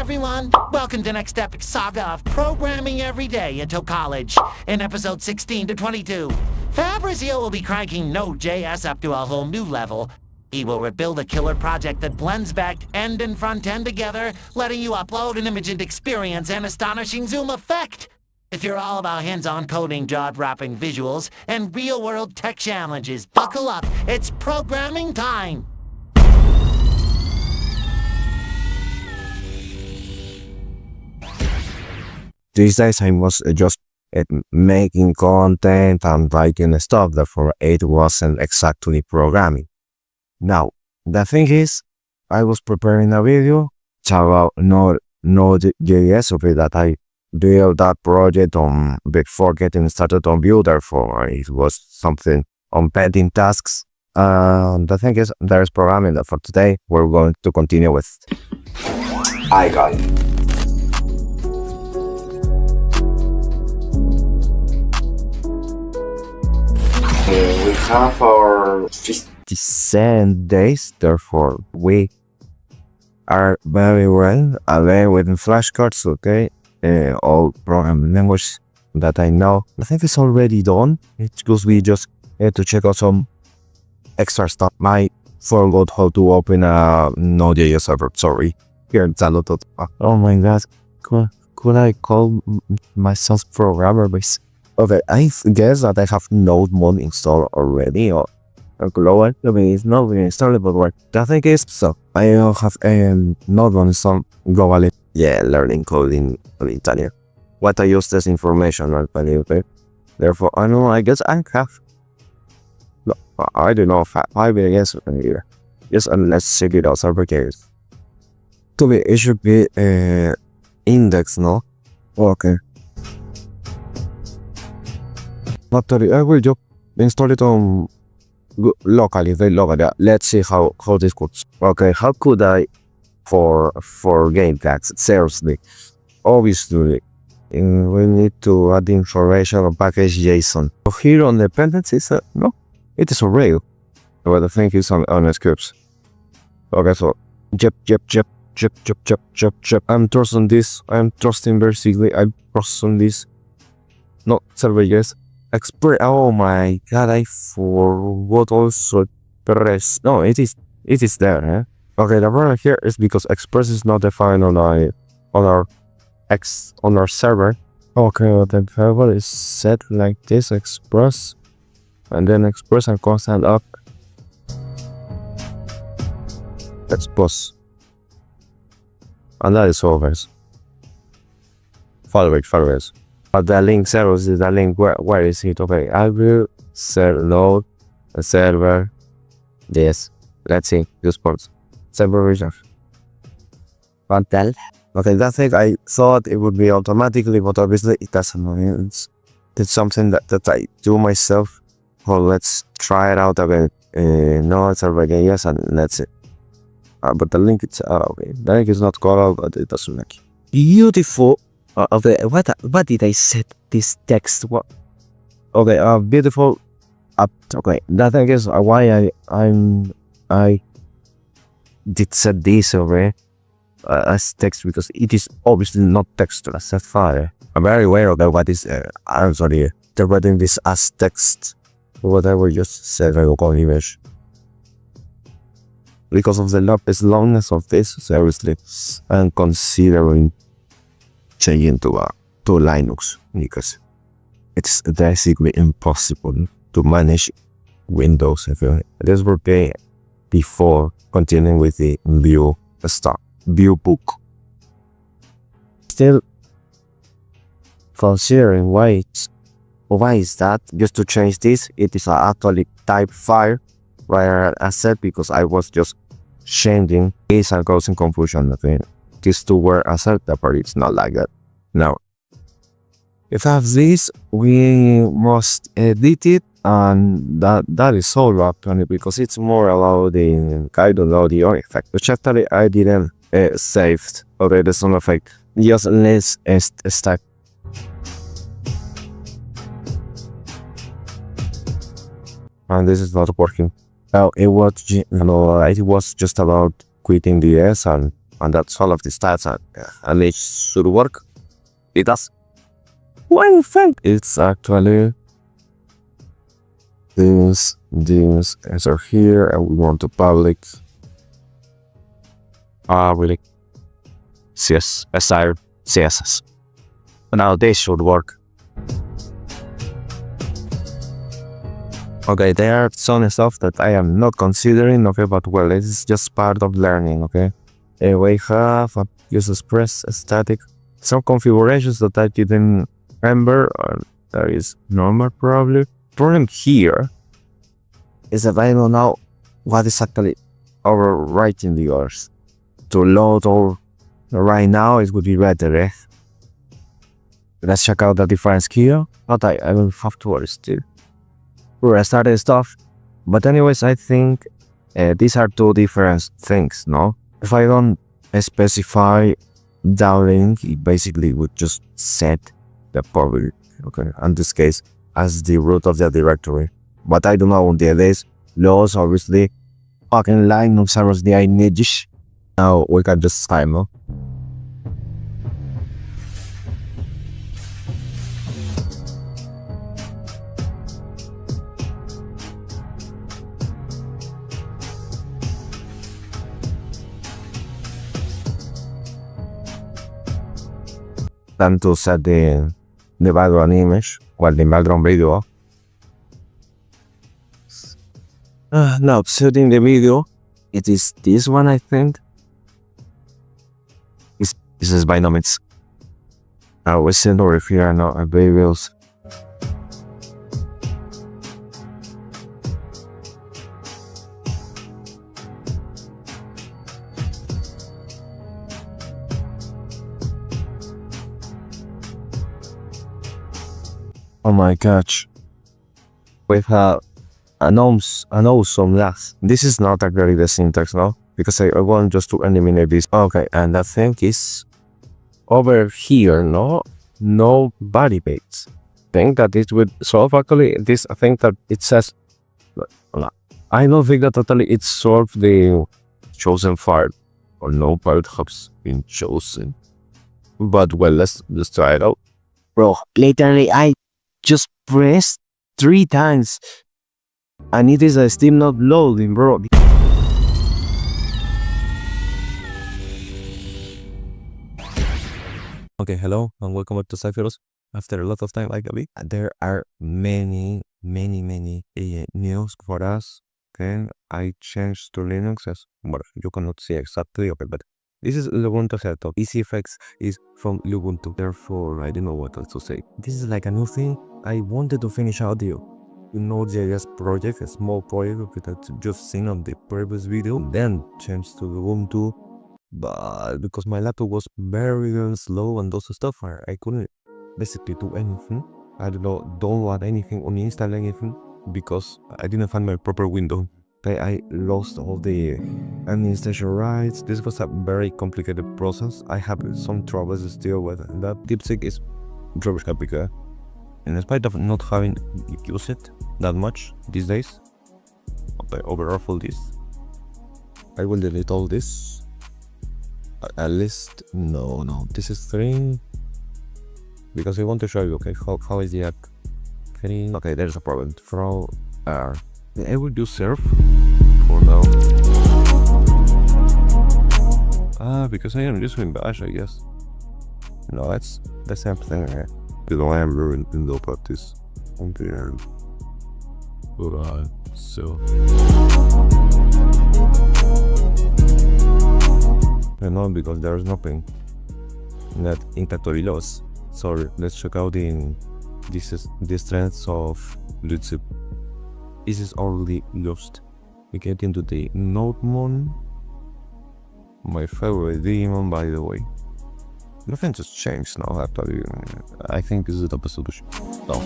everyone. Welcome to next epic saga of programming every day until college. In episode 16 to 22, Fabrizzio will be cranking Node.js up to a whole new level. He will rebuild a killer project that blends back-end and front-end together, letting you upload an image and experience an astonishing zoom effect. If you're all about hands-on coding, jaw-dropping visuals, and real-world tech challenges, buckle up. It's programming time. These days I was just making content and writing stuff, therefore it wasn't exactly programming. Now, the thing is, I was preparing a video about Node.js, okay, that I built that project on before getting started on Vue, therefore it was something on pending tasks. The thing is, there's programming that for today we're going to continue with. I got it. We have our 57 days, therefore we are very well aware with flashcards, okay? All programming language that I know. I think it's already done. It's because we just had to check out some extra stuff. I forgot how to open a Node.js server, sorry. Here it's a lot of, oh my god, could I call myself programmer? Okay, I guess that I have Node mod installed already, or global. I mean, it's not really installed, but what the thing is, so I have a Node mod installed globally. Yeah, learning coding in Italian. What I use this information, okay? Therefore, I know, I guess I have, no, I don't know, 5 years here. Yes, and let's check it out, server case. To be, it should be index, no? Okay. Actually, I will just install it on locally. Let's see how this works. Okay, how could I for game tags? Seriously, obviously, we need to add information on package JSON. So here on dependencies, no, it is a rail. But the thing is on scripts. Okay, so jep. I'm trusting this. I'm trusting basically. I'm trusting this. No, server yes. Express. Oh my god! I forgot also Express. No, it is there. Eh? Okay, the problem here is because Express is not defined on our server. Okay, the variable is set like this: Express, and then Express and constant up. Expose, and that is always followers. But the link zeros is the link. Where is it? Okay, I will load a server. Yes, let's see. Use ports. Server region. Pantel. Okay, that thing I thought it would be automatically, but obviously it doesn't. It's something that I do myself. Well, let's try it out again. No server again. Yes, and let's see. But the link it's okay. The link is not called, but it doesn't like it. Beautiful. Okay, what did I set this text? What? Okay, beautiful. Okay, the thing is why I did set this over as text, because it is obviously not text as a file. I'm very aware of what is. I'm sorry, interpreting this as text. Whatever just said, I will call image. Because of the longness of this, seriously, I'm considering changing to Linux, because it's basically impossible to manage Windows. This would be before continuing with the Vue book. Still considering why is that? Just to change this, it is actually type file rather than asset, because I was just changing this and causing confusion. These two were asset, but it's not like that. Now, if I have this, we must edit it, and that is all actually, because it's more about the kind of audio effect, which actually I didn't save already the sound effect. Just let's start. And this is not working. Now it was just about quitting the S and and that's all of the stats, and it should work. It does. What do you think? It's actually this answer here, and we want to public really CSS. Now this should work. Okay, there are some stuff that I am not considering, okay, but well, it is just part of learning, okay. We have a use express static, some configurations that I didn't remember, there is normal probably. Problem here is that I don't know what is actually overwriting the orders. To load all right now, it would be better, eh? Let's check out the difference here, but I will have to worry still. I started stuff, but anyways, I think these are two different things, no? If I don't specify downlink, it basically would just set the public, okay, in this case, as the root of the directory. But I don't know nowadays, laws obviously, fucking Linux servers the images. Now we can just time, no? Time to set the background image, well, the background video. Now setting the video, it is this one, I think. This is bioinformatics. We send over here now videos. Oh my gosh, we have an awesome last. This is not actually the syntax now, because I want just to eliminate this. Okay, and that thing is over here, no body bits. Think that it would solve actually this. I think that it says, I don't think that totally it solved the chosen file, or no part has been chosen. But well, let's try it out. Bro, literally I just pressed 3 times and it is still not loading, bro. Okay, hello and welcome back to Cypheros. After a lot of time, there are many news for us. Okay, I changed to Linux as well. You cannot see exactly, okay, but this is Ubuntu setup. EasyFX is from Ubuntu. Therefore, I don't know what else to say. This is like a new thing. I wanted to finish audio. Node.js project, a small project that I just seen on the previous video. Then changed to Ubuntu. But because my laptop was very slow and those stuff, I couldn't basically do anything. I don't want anything, uninstall anything, because I didn't find my proper window. I lost all the administration rights. This was a very complicated process. I have some troubles still with that. DeepSeek is rubbish complicated. In spite of not having used it that much these days, okay, overall for this, I will delete all this. At least, no, this is 3. Because I want to show you, okay, how is the app. Okay, there's a problem. Throw R. I will do surf for now. Because I am using bash, I guess. No, that's the same thing. You know, I am ruined in the practice on the end. Alright, so. No, because there is nothing that inventory loss. So let's check out this trends of YouTube. This is already lost. We get into the Nodemon, my favorite demon, by the way. Nothing just changed now. Actually, I think this is the best solution. No.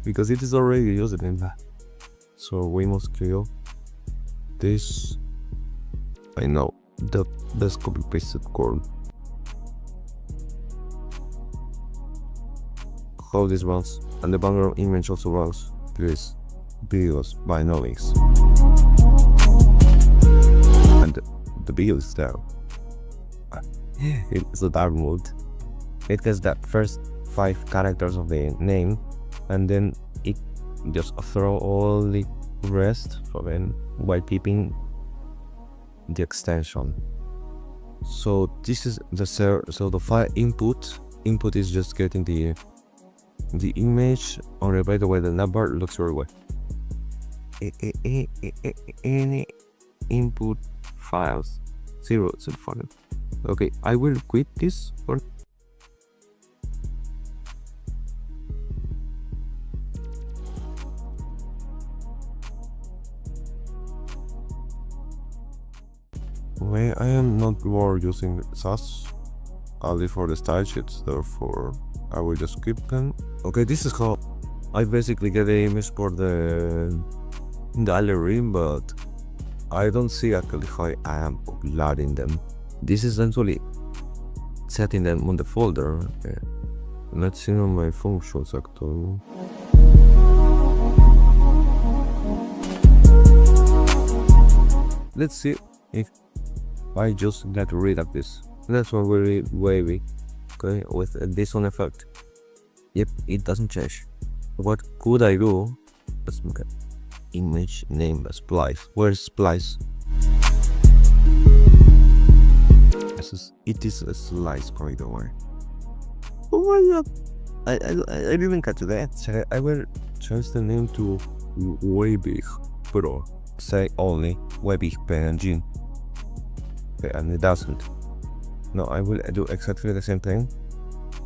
Because it is already used in that. So we must kill this. I know that that's copy pasted code. How this runs, and the background image also runs. Please videos bioinformatics. And the video is there. It's a dark mode. It has the first 5 characters of the name, and then it just throw all the rest from it while keeping the extension. So this is the the file input is just getting the image. Or by the way, the number looks very well. Any input files 0 for them. Okay, I will quit this for Well, I am not more using SAS only for the style sheets, therefore I will just skip them. Okay, this is how I basically get the image for the gallery, but I don't see actually how I am uploading them. This is actually setting them on the folder. Okay. Let's see on my functions actually. Let's see if I just get rid of this. That's one very wavy. Okay, with this on effect. Yep, it doesn't change. What could I do? Let's make an image name splice. Where's splice? It is a slice corridor. Oh my god! I didn't catch that. So I will change the name to Webig Pro. Say only Webig PNG. Okay, and it doesn't. Now I will do exactly the same thing.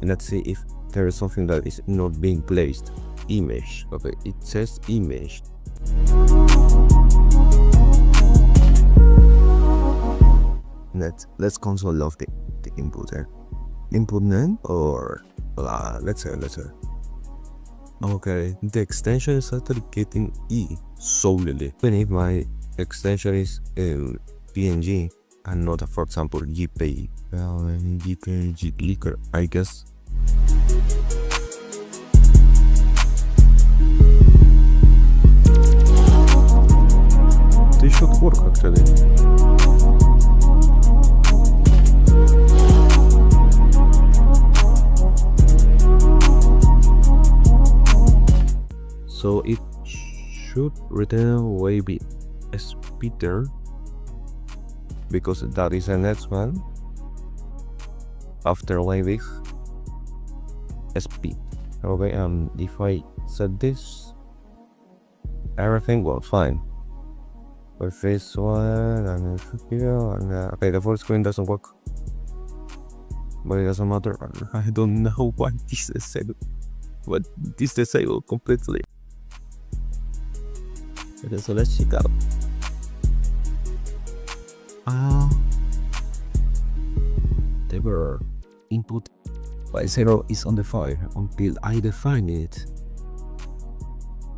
And let's see if there is something that is not being placed. Image. Okay, it says image. Let's console log the input there. Input name or let's say. Okay, the extension is actually getting E solely. Even if my extension is PNG and not, for example, JPEG. JPEG, I guess. This should work actually. So it should return wavy speeder because that is the next one after wavy speed. Okay, if I set this, everything will fine. With this one and here and okay, the full screen doesn't work, but it doesn't matter. I don't know why this is disabled, but this disabled completely. Okay, so let's check out. They were input by 0 is on the file until I define it.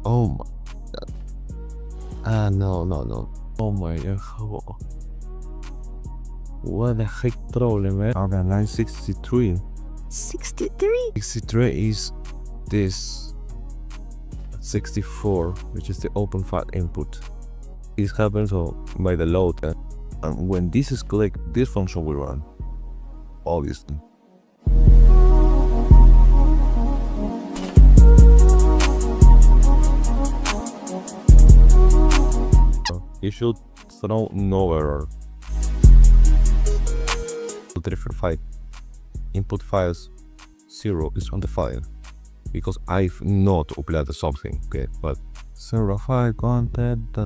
Oh my god. No. Oh my god. What the heck problem, man? Okay, line 63. 63? 63 is this 64, which is the open file input. This happens by the load, and when this is clicked, this function will run, obviously. You should throw no error. To the different file input files 0 is on the file because I've not uploaded something. Okay, but 0 file content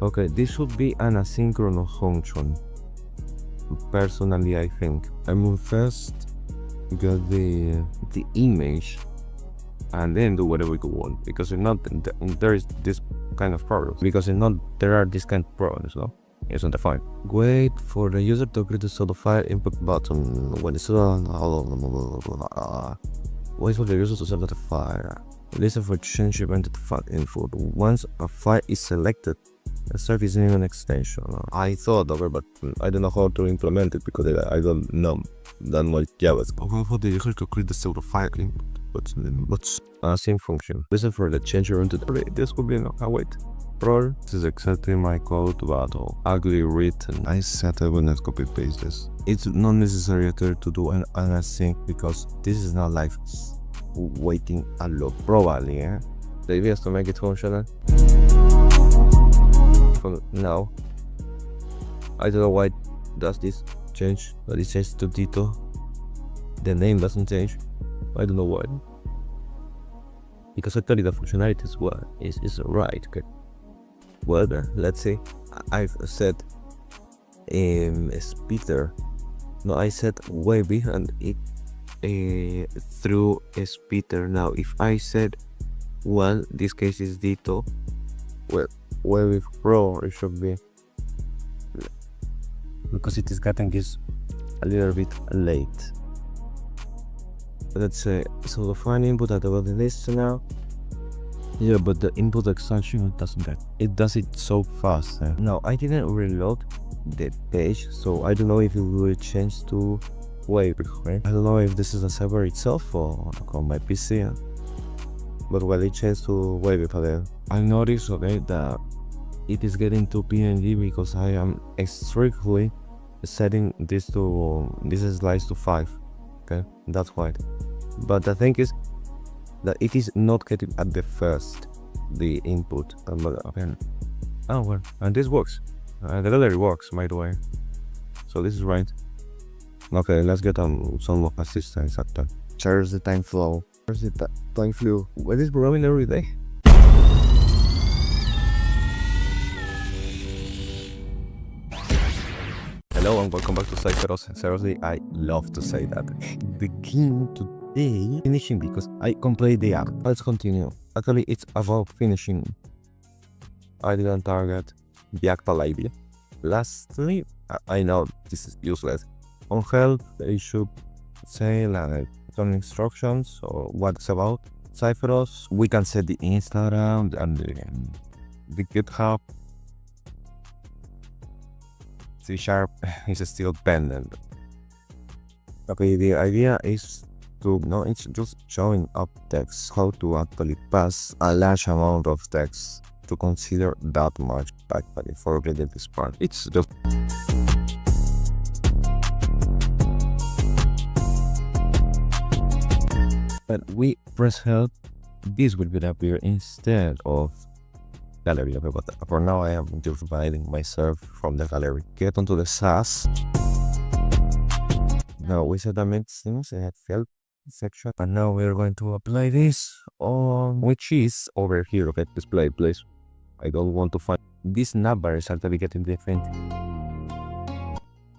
Okay, this should be an asynchronous function. Personally, I think I will first get the image and then do whatever we want, because if not, there is this kind of problems. Because if not, there are this kind of problems. No, it's not defined. Wait for the user to create the sort of file input button when it's on. Wait for the user to select the file. Listen for change event file input. Once a file is selected, Serve is an extension. I thought of it, but I don't know how to implement it because I don't know that much JavaScript. How do you create the pseudo file input? But same function. Listen for the change into the this would be wait. Bro, this is exactly my code, but ugly written. I said I will not copy paste this. It's not necessary to do an async because this is not like waiting a lot. Probably, the idea is to make it functional. For now, I don't know why does this change, but it says to Tito. The name doesn't change. I don't know why. Because actually the functionality is right. Okay. Well, let's see. I've said speeder. No, I said wavy and it through a speeder. Now, if I said well, this case is Dito. Well, wavy pro it should be because it is getting this a little bit late. Let's say so the fine input at the list now. Yeah, but the input extension doesn't get it does it so fast. Now I didn't reload the page, so I don't know if it will change to wave. Right? I don't know if this is a server itself or on my PC. But when it changed to wave, I noticed that it is getting to PNG because I am strictly setting this slice to 5. Okay, that's why. But the thing is that it is not getting at the first the input. Oh well, and this works. The gallery works, by the way. So this is right. Okay, let's get some more assistance at that. Charge the time flow. Charge the time flow. What is programming every day? Hello and welcome back to Cypheros. Seriously, I love to say that. The game today finishing because I completed the app. Let's continue. Actually, it's about finishing. I didn't target the actual idea. Lastly, I know this is useless. On help, they should say like some instructions or what it's about. Cypheros, we can set the Instagram and the GitHub. C# is still pending. Okay, the idea is to it's just showing up text, how to actually pass a large amount of text to consider that much actually for reading this part. It's just but we press help, this will appear instead of gallery. Okay, but for now I am dividing myself from the gallery. Get onto the SAS. Now we set the things and field section, and now we're going to apply this on which is over here. Okay, display please. I don't want to find this number is actually getting different.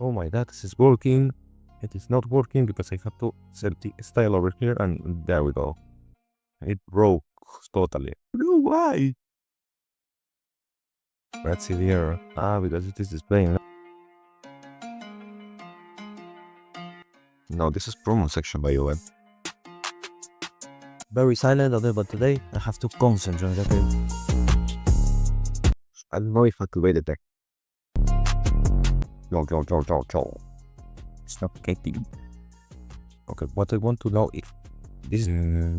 Oh my god, this is working. It is not working because I have to set the style over here, and there we go. It broke totally. No, why? Let's see the error. Because it is displaying. No, this is promo section by the way. Very silent of it, but today I have to concentrate. Okay. I don't know if I could wait it there. No. It's not getting. Okay, what I want to know if this is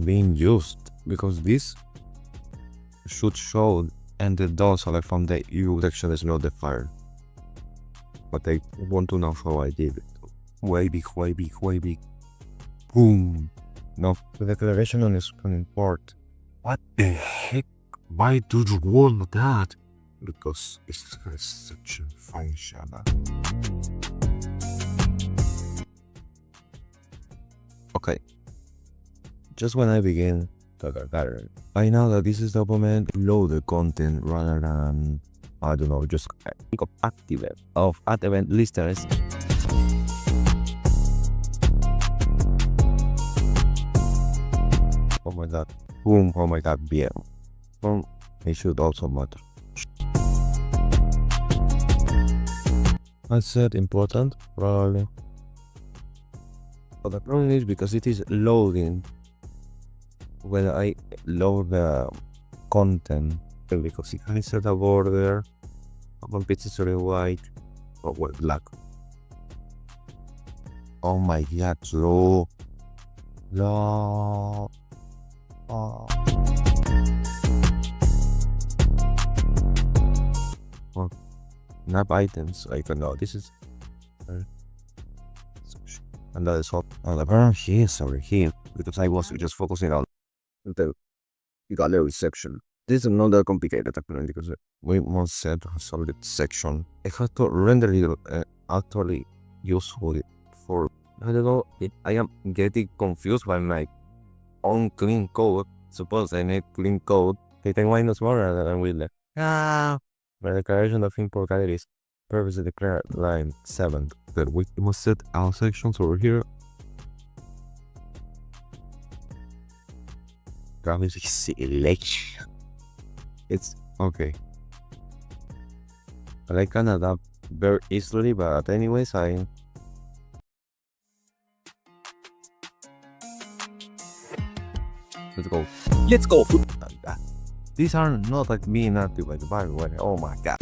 being used because this should show and the dots are from the EU section is not the fire. But I want to know how I did it. Way big. Boom. No, the declaration on is an import. What the heck? Why do you want that? Because it's such a function. Okay. Just when I begin I know that this is the moment to load the content rather than, I don't know, just think of activate of at event listers. Oh my god. Boom, oh my god, BM. Boom, it should also matter. I said important, probably. But the problem is because it is loading when I load the content, because if I set a border One piece is really white. Oh, well, black. Oh my god, low. Low. Oh. Well, nav items. I don't know. This is. And that is all. Oh, the burnout here is over here because I was just focusing on the gallery section. This is not that complicated actually because we must set a solid section. I have to render it actually useful for, I don't know, I am getting confused by my own clean code. Suppose I need clean code. Okay, then why not more and we left. My declaration of import galleries purpose declare line 7 that we must set our sections over here. Gallery selection. It's okay. But I can adapt very easily, but anyways, let's go. Let's go! These are not like being active by the Bible. Oh my god.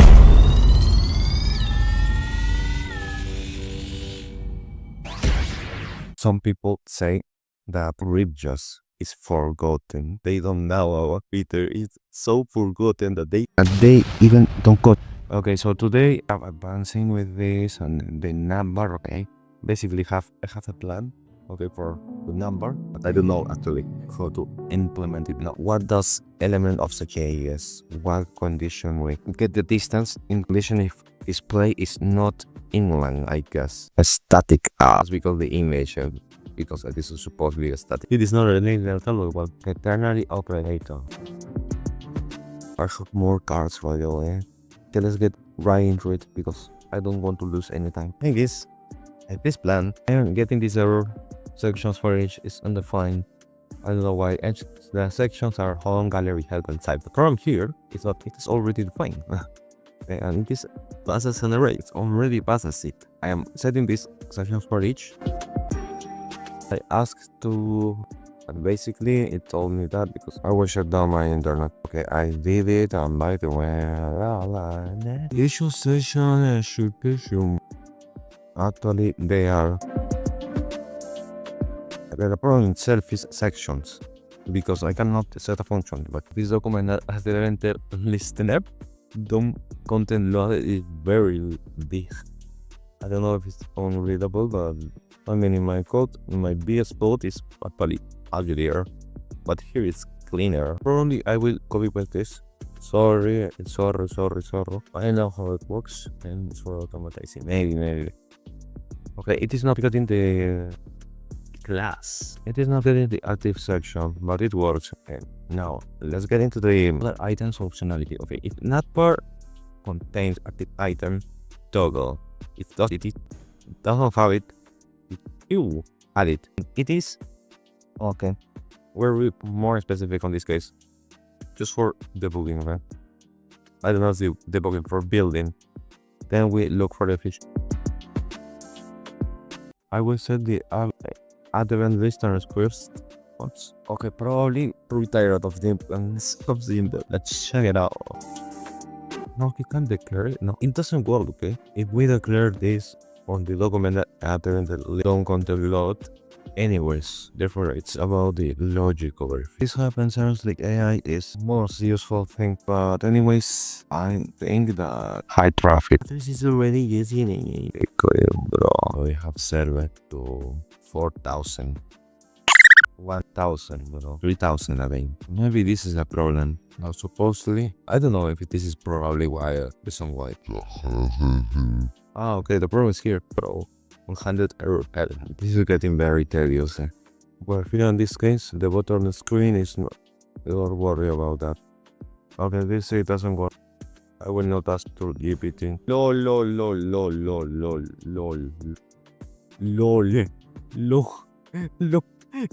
Some people say that Fabrizzio is forgotten. They don't know about Peter is so forgotten that they even don't code. Okay, so today I'm advancing with this and the number. Okay, basically I have a plan. Okay, for the number, but I don't know actually how to implement it now. What does element of the JS? What condition we get the distance in condition if display is not inline, I guess. A static as we call the image because this is supposed to be a static. It is not a linear but a ternary operator. I have more cards by the way. Okay, let's get right into it because I don't want to lose any time. I guess at this plan, I am getting this error. Sections for each is undefined. I don't know why the sections are home, gallery, help, and type. The problem here is that it is already defined. And it is passes an array. It already passes it. I am setting these sections for each. I asked to, and basically it told me that because I will shut down my internet. Okay, I did it, and by the way, issue session issue. Actually, they are. The problem itself is sections, because I cannot set a function, but this document has the element listener. DOM content loaded is very big. I don't know if it's unreadable, but I mean in my code, in my BS code is actually uglier, but here it's cleaner. Probably I will copy paste this. Sorry. I know how it works, and it's for automatizing. Maybe. Okay, it is not getting the class. It is not getting the active section, but it works. Okay, now let's get into the other items functionality. Okay, if navbar contains active item, toggle. It doesn't have it. You add it. It is okay. We're more specific on this case, just for debugging. Okay, I don't know the debugging for building. Then we look for the fish. I will set the advent listener first. Once. Okay, probably tired of the input. Let's check it out. No, you can't declare it. No, it doesn't work. Okay, if we declare this on the document that advent don't content load, anyways, therefore it's about the logic over. This happens honestly, AI is most useful thing, but anyways, I think that high traffic. This is already using bro. We have server to 4,000. 1,000, bro. 3,000 again. Maybe this is a problem. Now, supposedly, I don't know if this is probably why reason why. Okay, the problem is here, bro. 100 error pattern. This is getting very tedious. Well, here in this case, the button on the screen is not. Don't worry about that. Okay, this it doesn't work. I will not ask to GPT. Lol.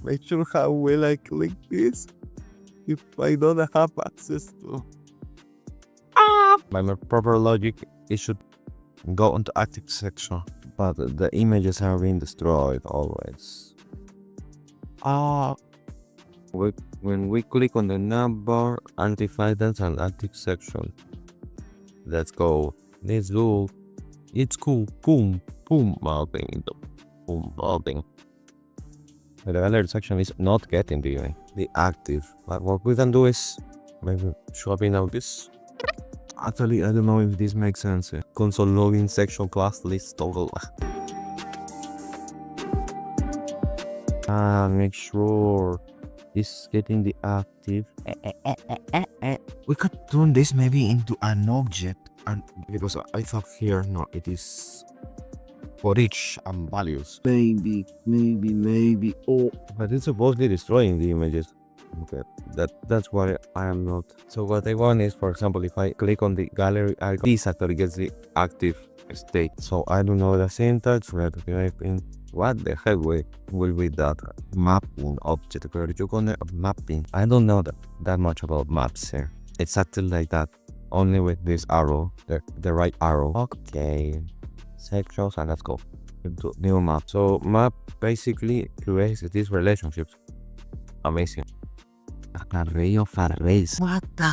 Make sure how will I click this if I don't have access to. By my proper logic, it should go onto active section, but the images are being destroyed always. When we click on the number, anti-items and active section, let's go. let's go. It's cool. Boom, boom, mounting, boom, mounting. The gallery section is not getting the active. But what we can do is maybe swapping out this. Actually, I don't know if this makes sense. Console login section class list toggle. Make sure it's getting the active. We could turn this maybe into an object, and because I thought here, no, it is for each and values. Maybe. Oh, but it's supposedly destroying the images. Okay, that's why I am not. So what I want is, for example, if I click on the gallery icon, this actually gets the active state. So I don't know the syntax. Right? In what the heck will be that mapping object? Where you gonna mapping? I don't know that much about maps here. It's actually like that, only with this arrow, the right arrow. Okay, sections, and let's go into new map. So map basically creates these relationships. Amazing. Array of arrays. What the?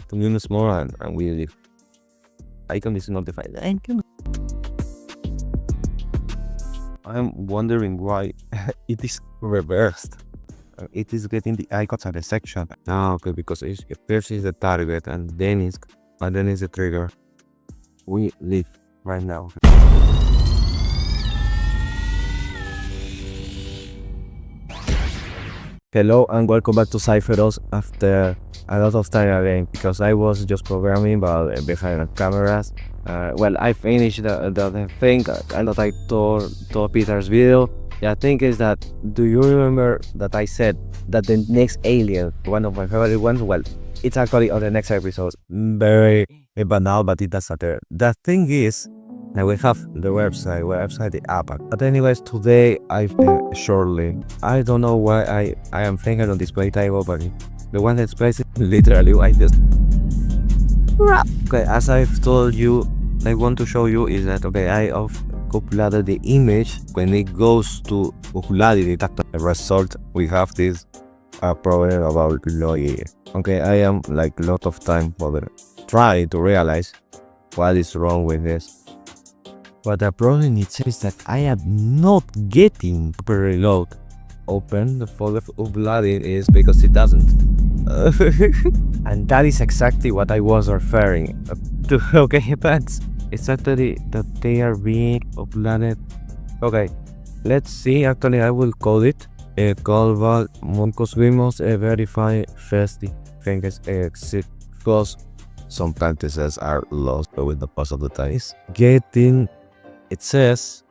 To use more and we leave. Icon is not defined. I'm wondering why it is reversed. It is getting the icons at the section. Okay, because it first is the target and then is the trigger. We leave right now. Hello and welcome back to Cypheros after a lot of time again, because I was just programming but behind the cameras. Well, I finished the thing that I told Peter's video. The thing is that, do you remember that I said that the next alien, one of my favorite ones, well, it's actually on the next episode. Very banal, but it doesn't matter. The thing is, now we have the website, the app. But anyways, today shortly, I don't know why I am thinking on display table, but the one that's placed literally I just. Okay, as I've told you, I want to show you is that I have uploaded the image. When it goes to upload the result, we have this problem about logging. Okay, I am like a lot of time for trying to realize what is wrong with this. But the problem is that I am not getting to reload. Open the folder uploaded is because it doesn't. And that is exactly what I was referring to. Okay, but it's actually that they are being uploaded. Okay, let's see. Actually, I will call it a callback because we must verify first the thing is exit, because some practices are lost with the pass of the time. It's getting. It says,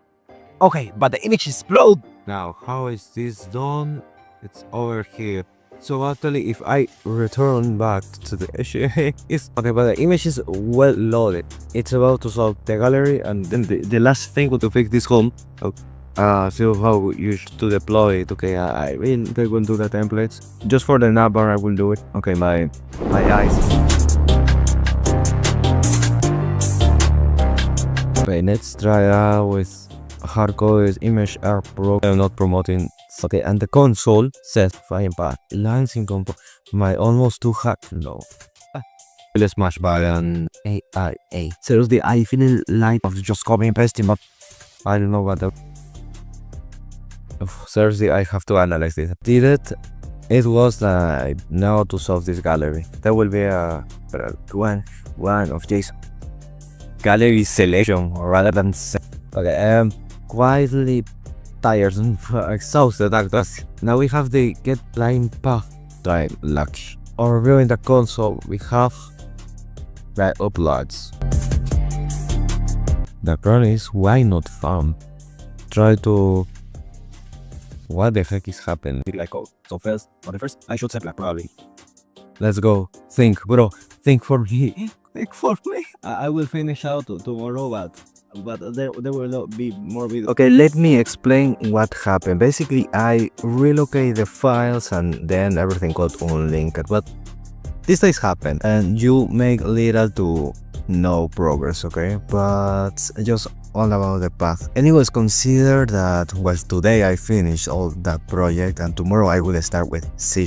okay, but the image is explode. Now, how is this done? It's over here. So actually, if I return back to the issue, it's okay, but the image is well loaded. It's about to solve the gallery, and then the last thing to fix this home. So how you should deploy it. Okay, I will do the templates. Just for the navbar, I will do it. Okay, my eyes. Okay, let's try out with hardcoded image are I'm not promoting. Okay, and the console says fine path lines in compo. My almost too hack no. Let's smash button AIA. Seriously, I feel like of just copying and pasting, but I don't know what the. Seriously, I have to analyze this. Did it? It was now to solve this gallery. There will be a one of these. Gallery selection rather than okay, I am quietly tired and exhausted. Now we have the get line path time luck. Or reviewing the console, we have the uploads. The problem is why not found? Try to. What the heck is happening? Like so first, I should say probably. Let's go. Think, bro. Think for me. For me, I will finish out tomorrow, but there will not be more videos. Okay, let me explain what happened. Basically, I relocate the files and then everything got unlinked. But these things happen, and you make little to no progress. Okay, but just all about the path. Anyways, consider that today I finished all that project, and tomorrow I will start with C#.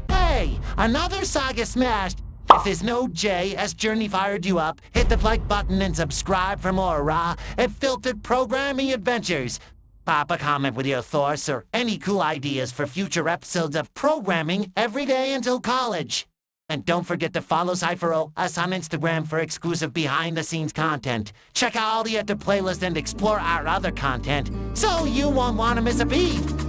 Hey, another saga smashed. If this Node.js journey fired you up, hit the like button and subscribe for more raw and filtered programming adventures. Pop a comment with your thoughts or any cool ideas for future episodes of Programming Every Day Until College. And don't forget to follow Cyphero us on Instagram for exclusive behind-the-scenes content. Check out all the other playlists and explore our other content so you won't want to miss a beat.